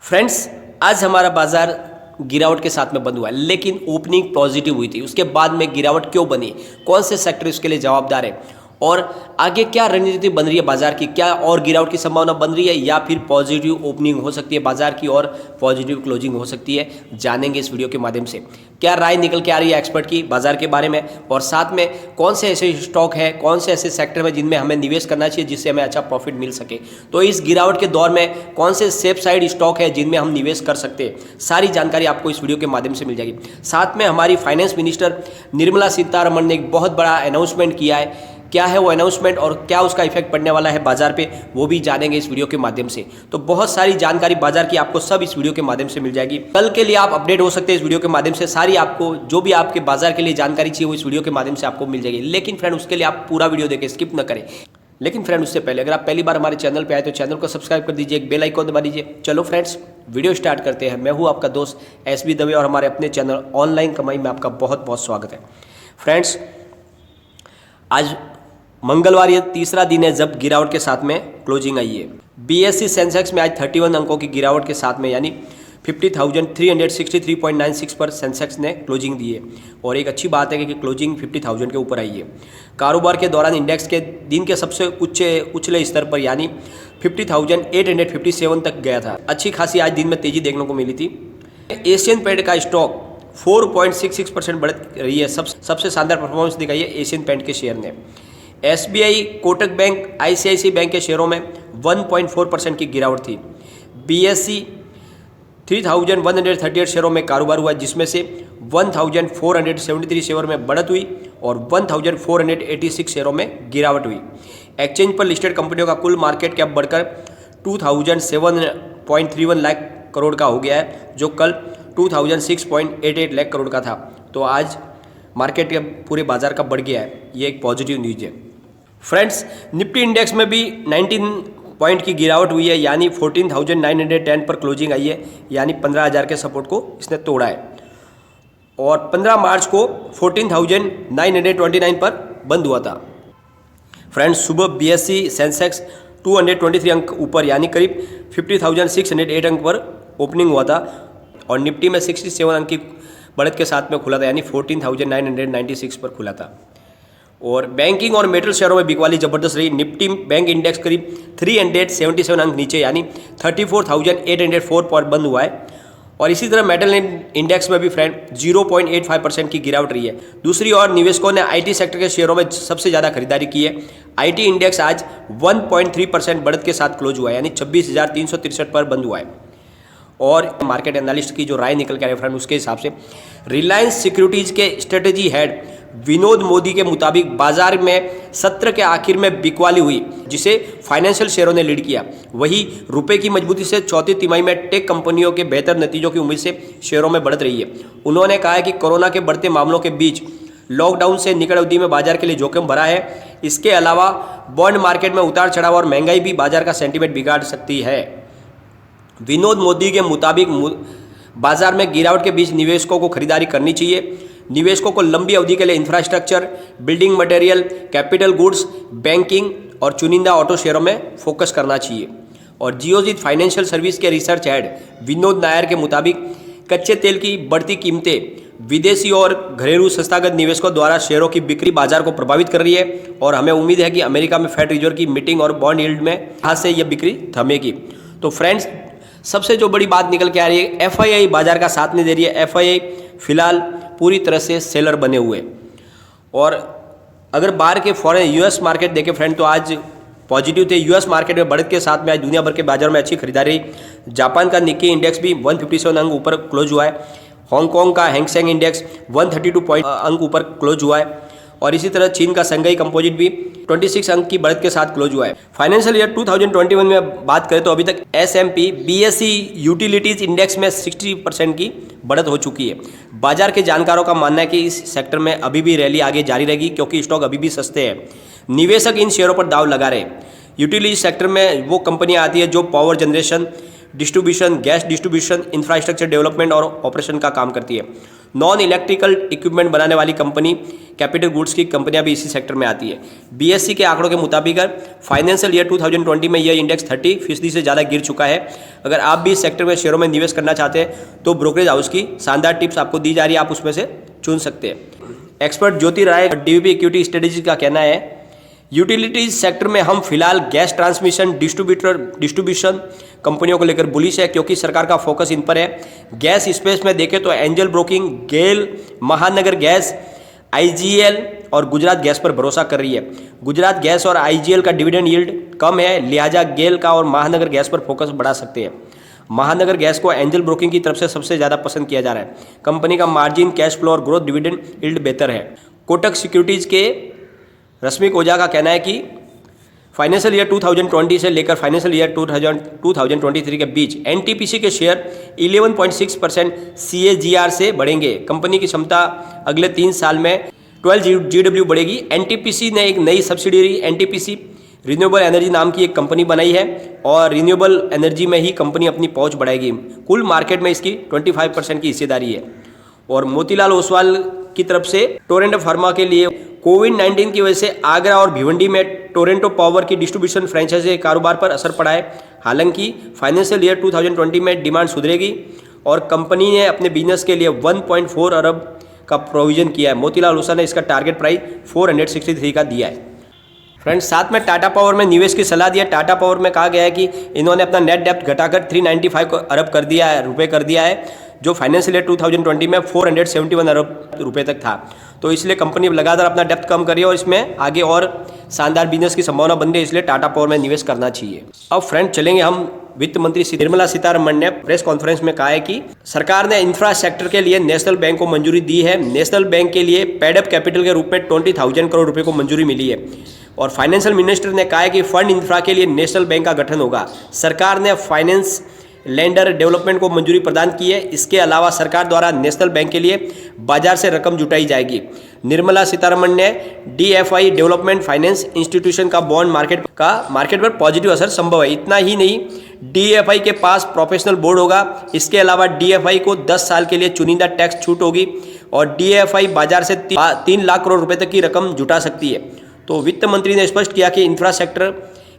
Friends, आज हमारा बाजार गिरावट के साथ में बंद हुआ है, लेकिन ओपनिंग पॉजिटिव हुई थी। उसके बाद में गिरावट क्यों बनी, कौन से सेक्टर इसके लिए जवाबदार है और आगे क्या रणनीति बन रही है बाजार की, क्या और गिरावट की संभावना बन रही है या फिर पॉजिटिव ओपनिंग हो सकती है बाजार की और पॉजिटिव क्लोजिंग हो सकती है, जानेंगे इस वीडियो के माध्यम से। क्या राय निकल के आ रही है एक्सपर्ट की बाजार के बारे में और साथ में कौन से ऐसे स्टॉक है, कौन से ऐसे सेक्टर में जिनमें हमें निवेश करना चाहिए जिससे हमें अच्छा प्रॉफिट मिल सके। तो इस गिरावट के दौर में कौन से सेफ साइड स्टॉक है जिनमें हम निवेश कर सकते हैं, सारी जानकारी आपको इस वीडियो के माध्यम से मिल जाएगी। साथ में हमारी फाइनेंस मिनिस्टर निर्मला सीतारमण ने एक बहुत बड़ा अनाउंसमेंट किया है। क्या है वो अनाउंसमेंट और क्या उसका इफेक्ट पड़ने वाला है बाजार पे, वो भी जानेंगे इस वीडियो के माध्यम से। तो बहुत सारी जानकारी बाजार की आपको सब इस वीडियो के माध्यम से मिल जाएगी। कल के लिए आप अपडेट हो सकते हैं इस वीडियो के माध्यम से। सारी आपको जो भी आपके बाजार के लिए जानकारी चाहिए वो इस वीडियो के माध्यम से आपको मिल जाएगी। लेकिन फ्रेंड, उसके लिए आप पूरा वीडियो देखें, स्किप न करें। लेकिन फ्रेंड, उससे पहले अगर आप पहली बार हमारे चैनल पे आए तो चैनल को सब्सक्राइब कर दीजिए, एक बेल आइकॉन दबा दीजिए। चलो फ्रेंड्स, वीडियो स्टार्ट करते हैं। मैं हूँ आपका दोस्त SB दवे और हमारे अपने चैनल ऑनलाइन कमाई में आपका बहुत बहुत स्वागत है। फ्रेंड्स, आज मंगलवार ये तीसरा दिन है जब गिरावट के साथ में क्लोजिंग आई है। BSE सेंसेक्स में आज 31 अंकों की गिरावट के साथ में यानी 50,363.96 पर सेंसेक्स ने क्लोजिंग दी है और एक अच्छी बात है कि क्लोजिंग 50,000 के ऊपर आई है। कारोबार के दौरान इंडेक्स के दिन के सबसे उछले स्तर पर यानी 50,857 तक गया था। अच्छी खासी आज दिन में तेजी देखने को मिली थी। एशियन पेंट का स्टॉक 4.66% बढ़ रही है। सबसे शानदार परफॉर्मेंस दिखाई है एशियन पेंट के शेयर ने। SBI, Kotak bank, ICICI bank के शेयरों में 1.4% की गिरावट थी। BSE 3,138 शेयरों में कारोबार हुआ जिसमें से 1,473 शेयरों में बढ़त हुई और 1,486 शेयरों में गिरावट हुई। एक्सचेंज पर लिस्टेड कंपनियों का कुल मार्केट कैप बढ़कर 2,007.31 लाख करोड़ का हो गया है, जो कल 2,006.88 लाख करोड़ का था। तो आज मार्केट कैप पूरे बाजार का बढ़ गया है, ये एक पॉजिटिव न्यूज है। फ्रेंड्स, निफ्टी इंडेक्स में भी 19 पॉइंट की गिरावट हुई है यानी 14,910 पर क्लोजिंग आई है, यानी 15,000 के सपोर्ट को इसने तोड़ा है और 15 मार्च को 14,929 पर बंद हुआ था। फ्रेंड्स, सुबह BSE सेंसेक्स 223 अंक ऊपर यानी करीब 50,608 अंक पर ओपनिंग हुआ था और निफ्टी में 67 अंक की बढ़त के साथ में खुला था यानी 14,996 पर खुला था। और बैंकिंग और मेटल शेयरों में बिकवाली जबरदस्त रही। निफ्टी बैंक इंडेक्स करीब 377 अंक नीचे यानी 34,804 पर बंद हुआ है और इसी तरह मेटल इंडेक्स में भी फ्रेंड 0.85% की गिरावट रही है। दूसरी ओर निवेशकों ने IT सेक्टर के शेयरों में सबसे ज़्यादा खरीदारी की है। IT इंडेक्स आज 1.3% बढ़त के साथ क्लोज हुआ है यानी 26,363 पर बंद हुआ है। और मार्केट एनालिस्ट की जो राय निकल के आ रही है फ्रेंड, उसके हिसाब से रिलायंस सिक्योरिटीज के स्ट्रेटेजी हेड विनोद मोदी के मुताबिक बाजार में सत्र के आखिर में बिकवाली हुई जिसे फाइनेंशियल शेयरों ने लीड किया। वहीं रुपए की मजबूती से चौथी तिमाही में टेक कंपनियों के बेहतर नतीजों की उम्मीद से शेयरों में बढ़त रही है। उन्होंने कहा है कि कोरोना के बढ़ते मामलों के बीच लॉकडाउन से निकट अवधि में बाजार के लिए जोखिम भरा है। इसके अलावा बॉन्ड मार्केट में उतार चढ़ाव और महंगाई भी बाजार का सेंटीमेंट बिगाड़ सकती है। विनोद मोदी के मुताबिक बाजार में गिरावट के बीच निवेशकों को खरीदारी करनी चाहिए। निवेशकों को लंबी अवधि के लिए infrastructure, building material, capital goods, banking और चुनिंदा ऑटो शेयरों में फोकस करना चाहिए। और जियोजित फाइनेंशियल सर्विस के रिसर्च हेड विनोद नायर के मुताबिक कच्चे तेल की बढ़ती कीमतें विदेशी और घरेलू संस्थागत निवेशकों द्वारा शेयरों की बिक्री बाजार को प्रभावित कर रही है और हमें उम्मीद है कि अमेरिका में फेड रिजर्व की मीटिंग और बॉन्ड यील्ड में यहाँ से यह बिक्री थमेगी। तो फ्रेंड्स, सबसे जो बड़ी बात निकल के आ रही है, FII बाजार का साथ नहीं दे रही है। FII फिलहाल पूरी तरह से सेलर बने हुए और अगर बाहर के फॉरेन US मार्केट देखें फ्रेंड तो आज पॉजिटिव थे। US मार्केट में बढ़त के साथ में आज दुनिया भर के बाजार में अच्छी खरीदारी। जापान का निक्की इंडेक्स भी 157 अंक ऊपर क्लोज हुआ है। हांगकांग का हैंगसेंग इंडेक्स 132 अंक ऊपर क्लोज हुआ है और इसी तरह चीन का संघाई कंपोजिट भी 26 अंक की बढ़त के साथ क्लोज हुआ है। फाइनेंशियल ईयर 2021 में बात करें तो अभी तक S&P BSE यूटिलिटीज इंडेक्स में 60% की बढ़त हो चुकी है। बाजार के जानकारों का मानना है कि इस सेक्टर में अभी भी रैली आगे जारी रहेगी क्योंकि स्टॉक अभी भी सस्ते हैं। निवेशक इन शेयरों पर दाव लगा रहे। यूटिलिटी सेक्टर में वो कंपनियां आती है जो power generation, distribution, gas distribution, infrastructure development और ऑपरेशन का काम करती है। नॉन इलेक्ट्रिकल इक्विपमेंट बनाने वाली कंपनी, कैपिटल गुड्स की कंपनियां भी इसी सेक्टर में आती है। बीएससी के आंकड़ों के मुताबिक फाइनेंशियल ईयर 2020 में यह इंडेक्स 30% से ज़्यादा गिर चुका है। अगर आप भी इस सेक्टर में शेयरों में निवेश करना चाहते हैं तो ब्रोकरेज हाउस की शानदार टिप्स आपको दी जा रही है, आप उसमें से चुन सकते हैं। एक्सपर्ट ज्योति राय डीवीपी इक्विटी स्ट्रेटेजी का कहना है, यूटिलिटीज सेक्टर में हम फिलहाल गैस ट्रांसमिशन डिस्ट्रीब्यूशन कंपनियों को लेकर बुलिश है, क्योंकि सरकार का फोकस इन पर है। गैस स्पेस में देखें तो एंजल ब्रोकिंग, गेल, महानगर गैस, आईजीएल और गुजरात गैस पर भरोसा कर रही है। गुजरात गैस और आईजीएल का डिविडेंड यील्ड कम है, लिहाजा गेल का और महानगर गैस पर फोकस बढ़ा सकते हैं। महानगर गैस को एंजल ब्रोकिंग की तरफ से सबसे ज़्यादा पसंद किया जा रहा है। कंपनी का मार्जिन, कैश फ्लो और ग्रोथ डिविडेंड यील्ड बेहतर है। कोटक सिक्योरिटीज़ के रश्मिक ओझा का कहना है कि फाइनेंशियल ईयर 2020 से लेकर फाइनेंशियल ईयर 2023 के बीच एनटीपीसी के शेयर 11.6% CAGR से बढ़ेंगे। कंपनी की क्षमता अगले 3 साल में 12 GW बढ़ेगी। एनटीपीसी ने एक नई सब्सिडियरी एनटीपीसी रिन्यूएबल एनर्जी नाम की एक कंपनी बनाई है और रिन्यूएबल एनर्जी में ही कंपनी अपनी पहुंच बढ़ाएगी। कुल मार्केट में इसकी 25% की हिस्सेदारी है। और मोतीलाल ओसवाल की तरफ से टोरेंटो फार्मा के लिए कोविड-19 की वजह से आगरा और भिवंडी में टोरेंटो पावर की डिस्ट्रीब्यूशन फ्रेंचाइजी कारोबार पर असर पड़ा है। हालांकि फाइनेंशियल ईयर 2020 में डिमांड सुधरेगी और कंपनी ने अपने बिजनेस के लिए 1.4 अरब का प्रोविजन किया है। मोतीलाल ओसवाल ने इसका टारगेट प्राइस 463 का दिया है। फ्रेंड्स, साथ में टाटा पावर में निवेश की सलाह दी है। टाटा पावर में कहा गया है कि इन्होंने अपना नेट डेप्ट घटाकर 395 अरब कर दिया है, रुपये कर दिया है, जो फाइनेंशियल ईयर 2020 में 471 अरब रुपये तक था। तो इसलिए कंपनी लगातार अपना डेप्थ कम करी है और इसमें आगे और शानदार बिजनेस की संभावना बन रही है, इसलिए टाटा पावर में निवेश करना चाहिए। अब फ्रेंड चलेंगे हम वित्त मंत्री निर्मला सीतारमण ने प्रेस कॉन्फ्रेंस में कहा है कि सरकार ने इंफ्रा सेक्टर के लिए नेशनल बैंक को मंजूरी दी है। नेशनल बैंक के लिए पेडअप कैपिटल के रूप में 20,000 करोड़ रुपए को मंजूरी मिली है। और फाइनेंशियल मिनिस्टर ने कहा है कि फंड इंफ्रा के लिए नेशनल बैंक का गठन होगा। सरकार ने फाइनेंस लैंडर डेवलपमेंट को मंजूरी प्रदान की है। इसके अलावा सरकार द्वारा नेशनल बैंक के लिए बाजार से रकम जुटाई जाएगी। निर्मला सीतारमण ने DFI डेवलपमेंट फाइनेंस इंस्टीट्यूशन का बॉन्ड मार्केट पर पॉजिटिव असर संभव है। इतना ही नहीं, DFI के पास प्रोफेशनल बोर्ड होगा। इसके अलावा DFI को 10 साल के लिए चुनिंदा टैक्स छूट होगी और DFI बाजार से 3 लाख करोड़ रुपए तक की रकम जुटा सकती है। तो वित्त मंत्री ने स्पष्ट किया कि इंफ्रास्ट्रक्चर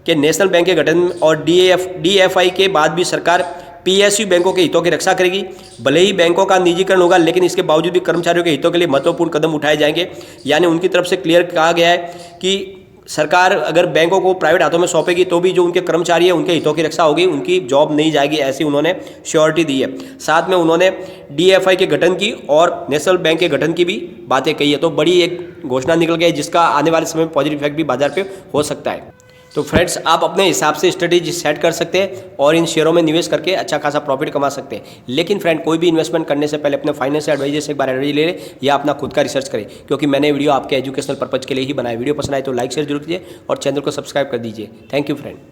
के नेशनल बैंक के गठन और DFI के बाद भी सरकार PSU बैंकों के हितों की रक्षा करेगी। भले ही बैंकों का निजीकरण होगा, लेकिन इसके बावजूद भी कर्मचारियों के हितों के लिए महत्वपूर्ण कदम उठाए जाएंगे। यानी उनकी तरफ से क्लियर कहा गया है कि सरकार अगर बैंकों को प्राइवेट हाथों में सौंपेगी तो भी जो उनके कर्मचारी हैं उनके हितों की रक्षा होगी, उनकी जॉब नहीं जाएगी, ऐसी उन्होंने श्योरिटी दी है। साथ में उन्होंने DFI के गठन की और नेशनल बैंक के गठन की भी बातें कही है। तो बड़ी एक घोषणा निकल गई जिसका आने वाले समय में पॉजिटिव इफेक्ट भी बाजार पे हो सकता है। तो फ्रेंड्स, आप अपने हिसाब से स्ट्रेटेजी सेट कर सकते हैं और इन शेयरों में निवेश करके अच्छा खासा प्रॉफिट कमा सकते हैं। लेकिन फ्रेंड, कोई भी इन्वेस्टमेंट करने से पहले अपने फाइनेंशियल एडवाइजर से एक बार एडवाइस ले लें या अपना खुद का रिसर्च करें, क्योंकि मैंने वीडियो आपके एजुकेशनल पर्पज के लिए ही बनाया। वीडियो पसंद आए तो लाइक शेयर जरूर कीजिए और चैनल को सब्सक्राइब कर दीजिए। Thank you friend.